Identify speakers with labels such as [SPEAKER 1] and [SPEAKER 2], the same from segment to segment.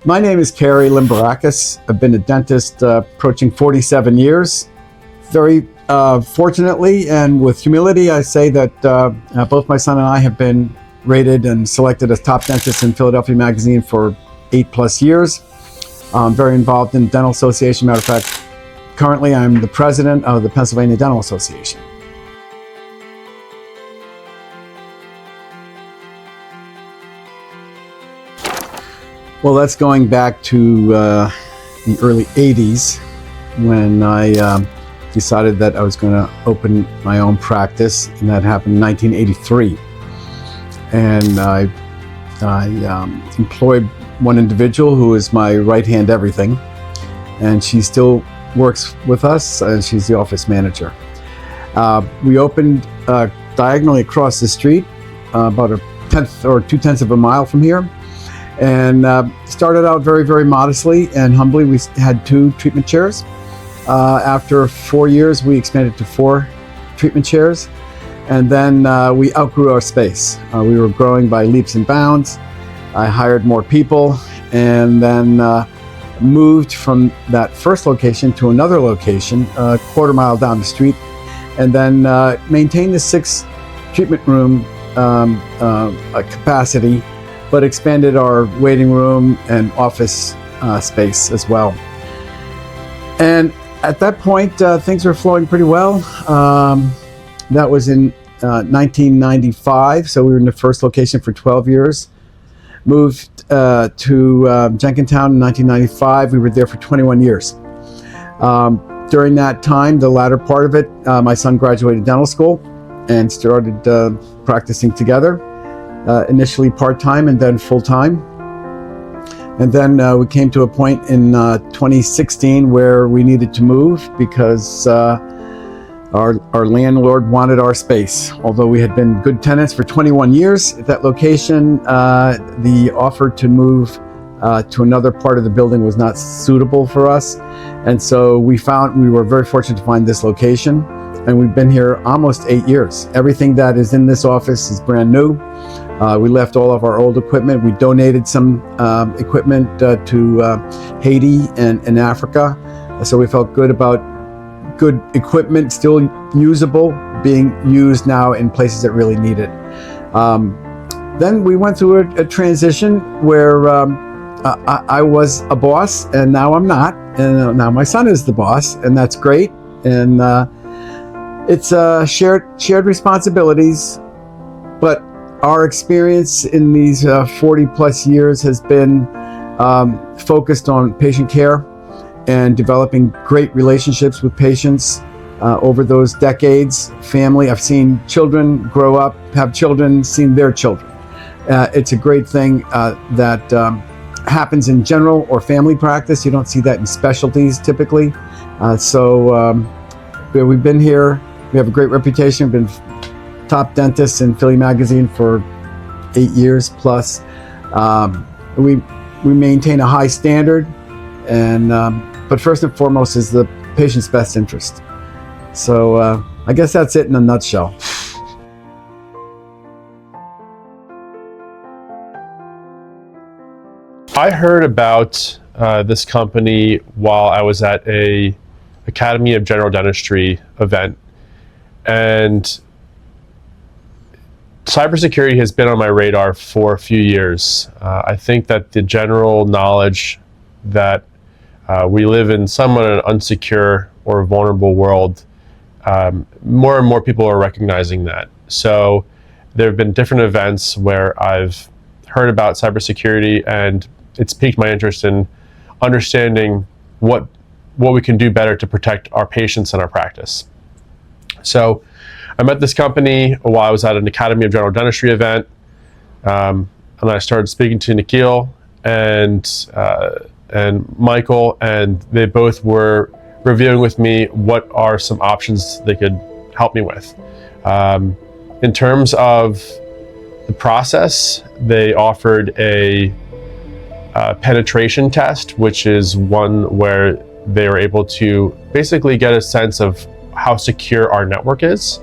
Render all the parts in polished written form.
[SPEAKER 1] My name is Kerry Limberakis. I've been a dentist approaching 47 years. Very fortunately and with humility, I say that both my son and I have been rated and selected as top dentists in Philadelphia Magazine for 8+ years. I'm very involved in the Dental Association. Matter of fact, currently I'm the president of the Pennsylvania Dental Association. Well, that's going back to the early 80s when I decided that I was going to open my own practice, and that happened in 1983. And I employed one individual who is my right-hand everything, and she still works with us, and she's the office manager. We opened diagonally across the street, about 1/10 or 2/10 of a mile from here. And started out very, very modestly and humbly. We had 2 treatment chairs. After 4 years, we expanded to 4 treatment chairs. And then we outgrew our space. We were growing by leaps and bounds. I hired more people and then moved from that first location to another location, a quarter mile down the street, and then maintained the 6 treatment room capacity, but expanded our waiting room and office space as well. And at that point, things were flowing pretty well. That was in 1995, so we were in the first location for 12 years. Moved to Jenkintown in 1995. We were there for 21 years. During that time, the latter part of it, my son graduated dental school and started practicing together. Initially part-time and then full-time. And then we came to a point in 2016 where we needed to move because our landlord wanted our space. Although we had been good tenants for 21 years at that location, the offer to move to another part of the building was not suitable for us. And so we were very fortunate to find this location, and we've been here almost 8 years. Everything that is in this office is brand new. We left all of our old equipment. We donated some equipment to Haiti and Africa. So we felt good about good equipment, still usable, being used now in places that really need it. Then we went through a transition where I was a boss and now I'm not. And now my son is the boss, and that's great. And it's shared responsibilities, but our experience in these 40+ years has been focused on patient care and developing great relationships with patients over those decades. Family, I've seen children grow up, have children, seen their children. It's a great thing that happens in general or family practice. You don't see that in specialties typically. We've been here. We have a great reputation. We've been top dentists in Philly Magazine for 8 years plus. We maintain a high standard, and but first and foremost is the patient's best interest. So I guess that's it in a nutshell.
[SPEAKER 2] I heard about this company while I was at a Academy of General Dentistry event, and cybersecurity has been on my radar for a few years. I think that the general knowledge that we live in somewhat an unsecure or vulnerable world, more and more people are recognizing that. So there have been different events where I've heard about cybersecurity, and it's piqued my interest in understanding what we can do better to protect our patients and our practice. So I met this company while I was at an Academy of General Dentistry event, and I started speaking to Nikhil and Michael, and they both were reviewing with me what are some options they could help me with. In terms of the process, they offered a penetration test, which is one where they were able to basically get a sense of how secure our network is.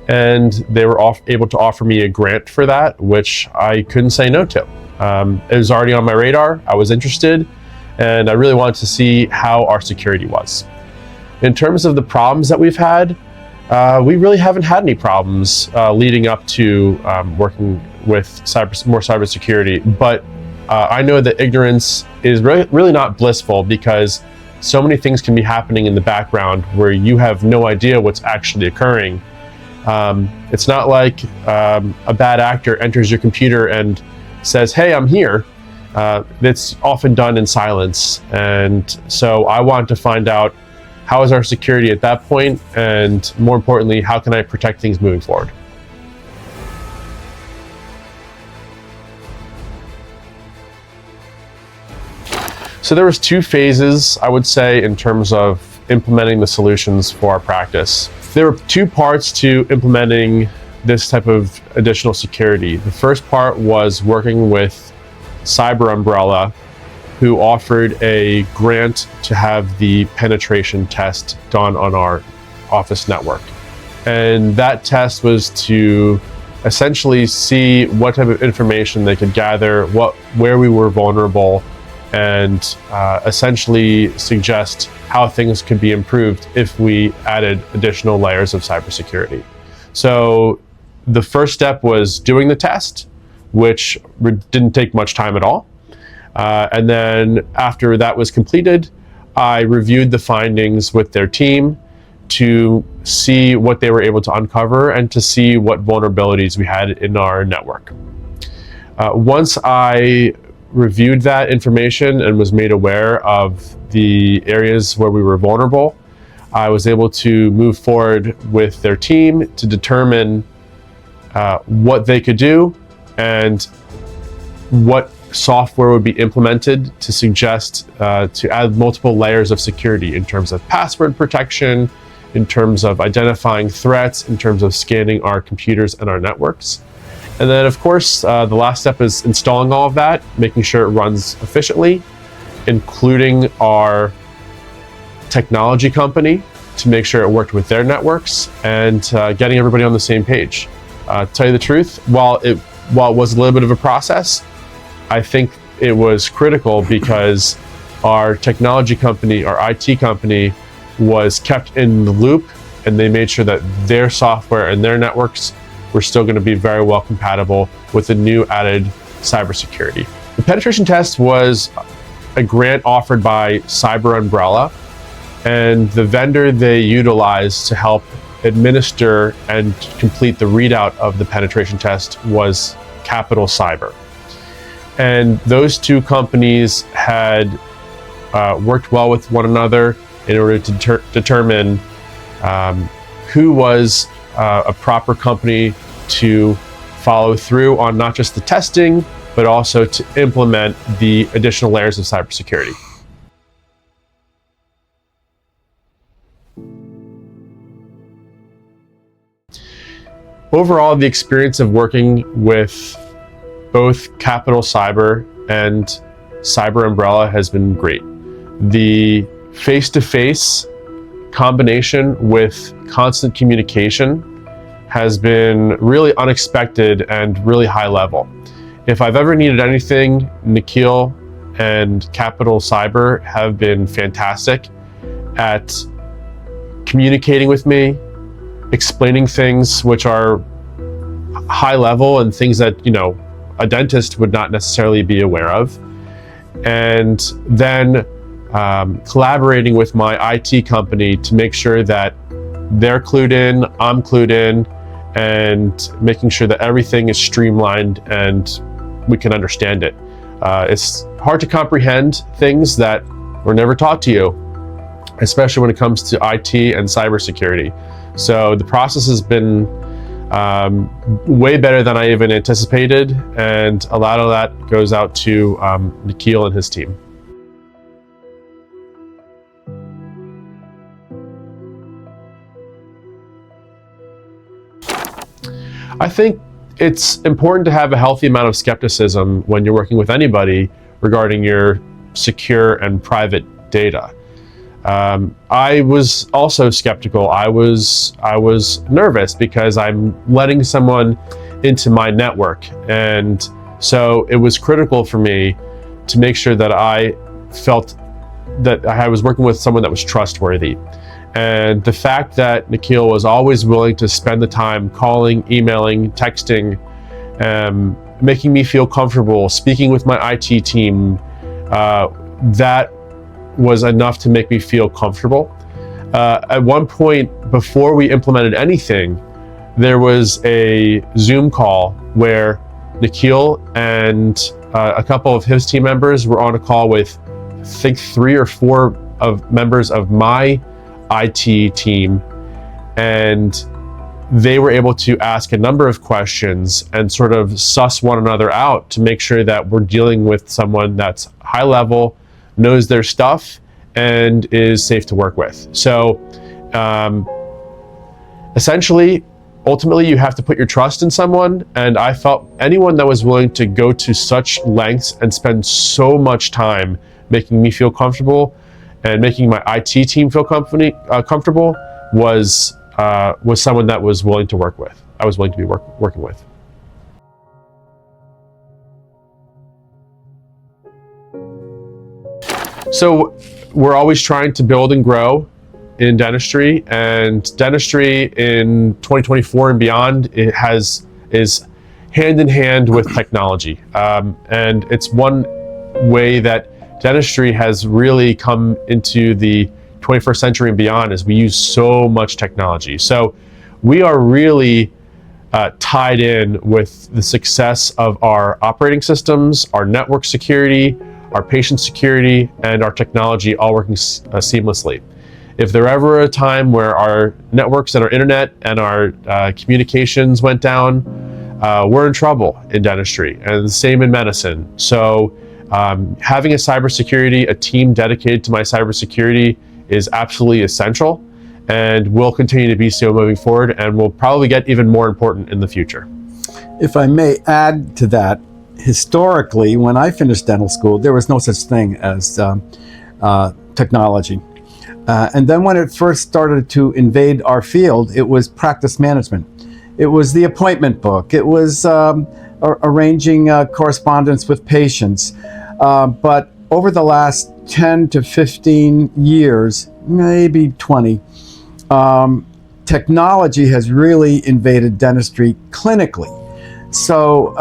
[SPEAKER 2] And they were able to offer me a grant for that, which I couldn't say no to. It was already on my radar. I was interested, and I really wanted to see how our security was. In terms of the problems that we've had, we really haven't had any problems leading up to working with more cybersecurity. But I know that ignorance is really not blissful, because so many things can be happening in the background where you have no idea what's actually occurring. It's not like a bad actor enters your computer and says, "Hey, I'm here." It's often done in silence. And so I want to find out, how is our security at that point? And more importantly, how can I protect things moving forward? So there was 2 phases, I would say, in terms of implementing the solutions for our practice. There were 2 parts to implementing this type of additional security. The first part was working with Cyber Umbrella, who offered a grant to have the penetration test done on our office network. And that test was to essentially see what type of information they could gather, where we were vulnerable, and essentially suggest how things could be improved if we added additional layers of cybersecurity. So the first step was doing the test, which didn't take much time at all. And then after that was completed, I reviewed the findings with their team to see what they were able to uncover and to see what vulnerabilities we had in our network. Once I reviewed that information and was made aware of the areas where we were vulnerable, I was able to move forward with their team to determine what they could do and what software would be implemented to suggest to add multiple layers of security in terms of password protection, in terms of identifying threats, in terms of scanning our computers and our networks. And then, of course, the last step is installing all of that, making sure it runs efficiently, including our technology company to make sure it worked with their networks, and getting everybody on the same page. To tell you the truth, while it was a little bit of a process, I think it was critical, because our technology company, our IT company, was kept in the loop, and they made sure that their software and their networks were still going to be very well compatible with the new added cybersecurity. The penetration test was a grant offered by Cyber Umbrella, and the vendor they utilized to help administer and complete the readout of the penetration test was Capital Cyber. And those 2 companies had worked well with one another in order to determine who was a proper company to follow through on not just the testing, but also to implement the additional layers of cybersecurity. Overall, the experience of working with both Capital Cyber and Cyber Umbrella has been great. The face-to-face combination with constant communication has been really unexpected and really high level. If I've ever needed anything, Nikhil and Capital Cyber have been fantastic at communicating with me, explaining things which are high level and things that, you know, a dentist would not necessarily be aware of. And then collaborating with my IT company to make sure that they're clued in, I'm clued in, and making sure that everything is streamlined and we can understand it. It's hard to comprehend things that were never taught to you, especially when it comes to IT and cybersecurity. So the process has been way better than I even anticipated, and a lot of that goes out to Nikhil and his team. I think it's important to have a healthy amount of skepticism when you're working with anybody regarding your secure and private data. I was also skeptical. I was nervous because I'm letting someone into my network, and So it was critical for me to make sure that I felt that I was working with someone that was trustworthy. And the fact that Nikhil was always willing to spend the time calling, emailing, texting, making me feel comfortable, speaking with my IT team, that was enough to make me feel comfortable. At one point, before we implemented anything, there was a Zoom call where Nikhil and a couple of his team members were on a call with, I think, 3 or 4 of members of my IT team, and they were able to ask a number of questions and sort of suss one another out to make sure that we're dealing with someone that's high level, knows their stuff, and is safe to work with. So essentially, ultimately, you have to put your trust in someone, and I felt anyone that was willing to go to such lengths and spend so much time making me feel comfortable and making my IT team feel comfortable was someone that was willing to work with. I was willing to be working with. So we're always trying to build and grow in dentistry, and dentistry in 2024 and beyond is hand in hand with technology, and it's one way that dentistry has really come into the 21st century and beyond, is we use so much technology. So we are really tied in with the success of our operating systems, our network security, our patient security, and our technology all working seamlessly. If there ever a time where our networks and our internet and our communications went down, we're in trouble in dentistry, and the same in medicine. So having a team dedicated to my cybersecurity is absolutely essential, and will continue to be so moving forward, and will probably get even more important in the future.
[SPEAKER 1] If I may add to that, historically, when I finished dental school, there was no such thing as technology. And then when it first started to invade our field, it was practice management. It was the appointment book. It was arranging correspondence with patients. But over the last 10 to 15 years, maybe 20, technology has really invaded dentistry clinically. So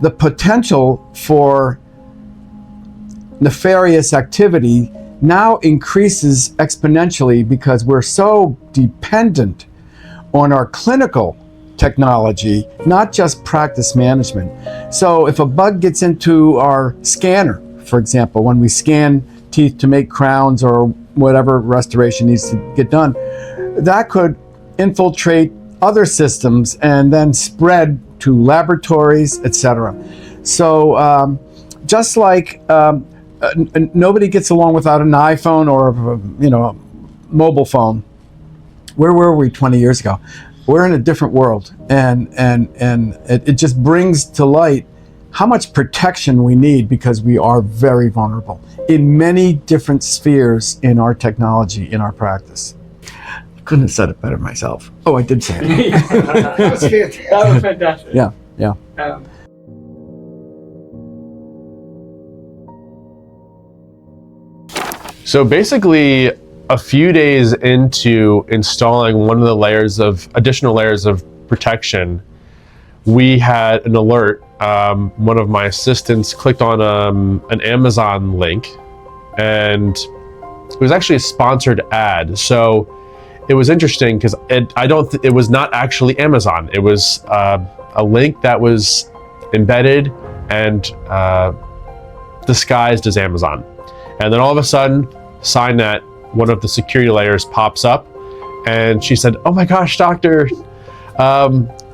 [SPEAKER 1] the potential for nefarious activity now increases exponentially because we're so dependent on our clinical technology, not just practice management. So if a bug gets into our scanner, for example, when we scan teeth to make crowns or whatever restoration needs to get done, that could infiltrate other systems and then spread to laboratories, etc. So just like nobody gets along without an iPhone or a mobile phone. Where were we 20 years ago? We're in a different world, and it just brings to light how much protection we need, because we are very vulnerable in many different spheres in our technology, in our practice. I couldn't have said it better myself. Oh, I did say it.
[SPEAKER 3] That was fantastic. That was fantastic.
[SPEAKER 1] Yeah.
[SPEAKER 2] So basically, a few days into installing one of the additional layers of protection, we had an alert. One of my assistants clicked on an Amazon link, and it was actually a sponsored ad. So it was interesting because it was not actually Amazon. It was a link that was embedded and disguised as Amazon. And then all of a sudden, SignNet, one of the security layers, pops up, and she said, "Oh my gosh, doctor,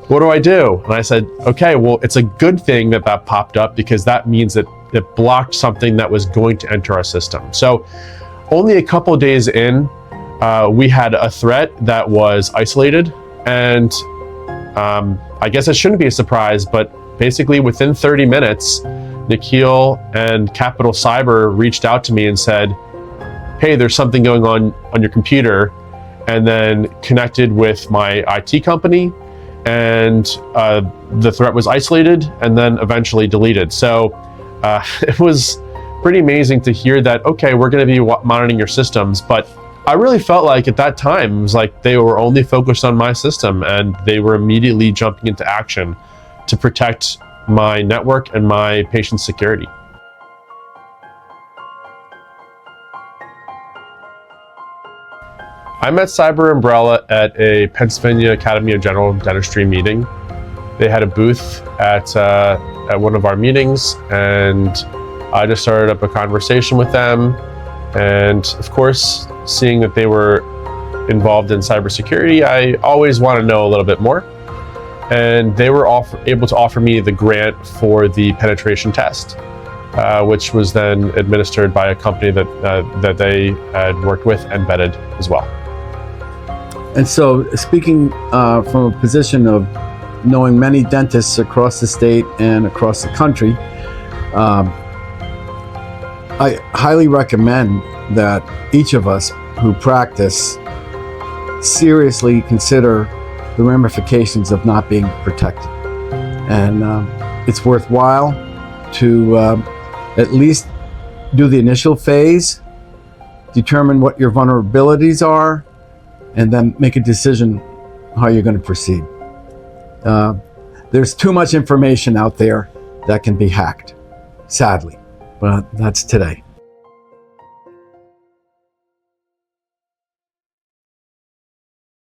[SPEAKER 2] what do I do?" And I said, "Okay, well, it's a good thing that popped up, because that means that it blocked something that was going to enter our system." So only a couple days in, we had a threat that was isolated, and I guess it shouldn't be a surprise, but basically within 30 minutes, Nikhil and Capital Cyber reached out to me and said, "Hey, there's something going on your computer," and then connected with my IT company and the threat was isolated and then eventually deleted. So it was pretty amazing to hear that, okay, we're going to be monitoring your systems, but I really felt like at that time, it was like they were only focused on my system, and they were immediately jumping into action to protect my network and my patient security. I met Cyber Umbrella at a Pennsylvania Academy of General Dentistry meeting. They had a booth at one of our meetings, and I just started up a conversation with them. And of course, seeing that they were involved in cybersecurity, I always want to know a little bit more. And they were able to offer me the grant for the penetration test, which was then administered by a company that they had worked with and vetted as well.
[SPEAKER 1] And so, speaking from a position of knowing many dentists across the state and across the country, I highly recommend that each of us who practice seriously consider the ramifications of not being protected. And it's worthwhile to at least do the initial phase, determine what your vulnerabilities are, and then make a decision how you're going to proceed. There's too much information out there that can be hacked, sadly, but that's today.